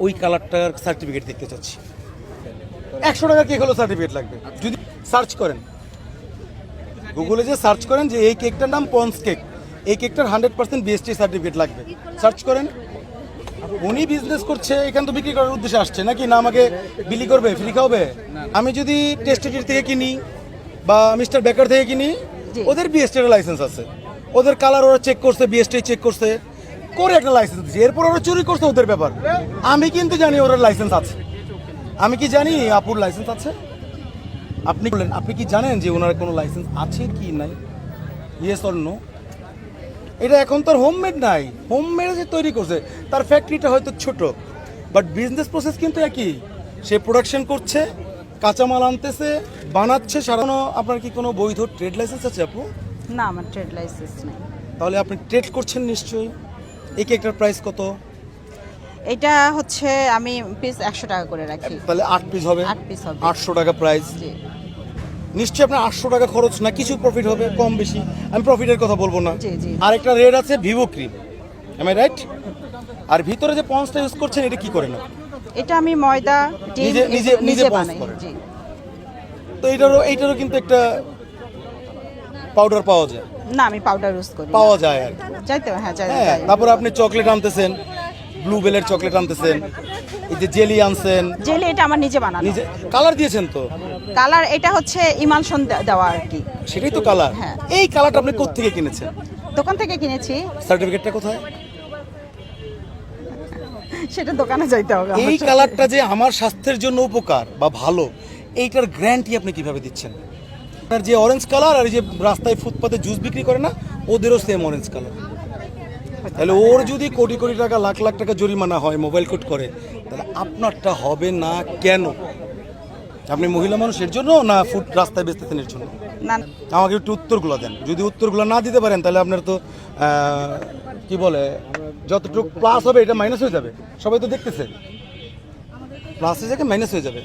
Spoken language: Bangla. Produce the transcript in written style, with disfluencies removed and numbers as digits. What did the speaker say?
ওই কালারটার সার্টিফিকেট দেখতে চাচ্ছি। 100 টাকা কেক হলো সার্টিফিকেট লাগবে। যদি সার্চ করেন গুগলে, যে সার্চ করেন যে এই কেকটার নাম পন্স কেক, এই কেকটার 100% বিএসটি সার্টিফিকেট লাগবে, সার্চ করেন। উনি বিজনেস করছে, এখান তো বিক্রি করার উদ্দেশ্যে আসছে নাকি, না আমাকে বিলি করবে, ফ্রি খাওয়াবে? আমি যদি টেস্টেটির থেকে কিনি বা মিস্টার বেকার থেকে কিনি, ওদের বিএসটির লাইসেন্স আছে, ওদের কালার ওরা চেক করছে, বিএসটি চেক করছে, করে একটা লাইসেন্স দিচ্ছে। এরপর ওরা চুরি করছে, ওদের ব্যাপার। আমি কিন্তু জানি ওর লাইসেন্স আছে। আমি কি জানি আপুর লাইসেন্স আছে? আপনি বললেন, আপনি কি জানেন যে ওনার কোনো লাইসেন্স আছে কি নাই? Yes or no? এটা এখন তার হোমমেড নাই, হোমমেড যে তৈরি করছে, তার ফ্যাক্টরিটা হয়তো ছোট, বাট বিজনেস প্রসেস কিন্তু একই। সে প্রোডাকশন করছে, কাঁচামাল আনতেছে, বানাচ্ছে সারানো। আপনার কি কোনো বৈধ ট্রেড লাইসেন্স আছে আপু? না, আমার ট্রেড লাইসেন্স নেই। তাহলে আপনি ট্রেড করছেন নিশ্চয়ই। এই কেকটার প্রাইস কত? এটা হচ্ছে আমি পিস 100 টাকা করে রাখি। তাহলে 8 পিস হবে, 8 পিস হবে। 800 টাকা প্রাইস। জি। নিশ্চয়ই আপনার 800 টাকা খরচ না, কিছু প্রফিট হবে, কম বেশি। আমি প্রফিটের কথা বলবো না। জি, জি। আর একটা রেড আছে Vivo cream, am I right? আর ভিতরে যে পন্সটা ইউজ করছেন, এটা কি করেন? এটা আমি ময়দা, ডিম নিজে পন্স বানাই। করেন? জি। তো এইটারও কিন্তু একটা পাউডার পাওয়া যায়। না, আমি পাউডার ইউজ করি। পাওয়া যায় আর কি। যাইতে হ্যাঁ, যাই। তারপর আপনি চকলেট আনতেছেন, ব্লুবেলের চকলেট আনতেছেন, এই যে জেলি আনছেন, জেলি এটা আমার নিজে বানানো। নিজে কালার দিয়েছেন তো? কালার এটা হচ্ছে ইমালশন দেওয়া আর কি। সেটাই তো কালার। হ্যাঁ। এই কালারটা আপনি কোত্থেকে কিনেছেন? দোকান থেকে কিনেছি। সার্টিফিকেটটা কোথায়? সেটা দোকানে যাইতে হবে। এই কালারটা যে আমার স্বাস্থ্যের জন্য উপকার বা ভালো, এইটার গ্যারান্টি আপনি কিভাবে দিচ্ছেন? আর যে অরেঞ্জ কালার, আর এই যে রাস্তায় ফুটপাতে জুস বিক্রি করে না, ওদেরও সেম অরেঞ্জ কালার। তাহলে ওর যদি কোটি কোটি টাকা, লাখ লাখ টাকা জরিমানা হয় মোবাইল কোড করে, তাহলে আপনারটা হবে না কেন? আপনি মহিলা মানুষের জন্য না ফুড রাস্তায় বেচতেছেন এর জন্য? না, আমাকে একটু উত্তরগুলো দেন। যদি উত্তরগুলো না দিতে পারেন, তাহলে আপনার তো কি বলে, যতটুকু প্লাস হবে এটা মাইনাস হয়ে যাবে। সবাই তো দেখতেছে, প্লাস হয়ে যাবে, মাইনাস হয়ে যাবে।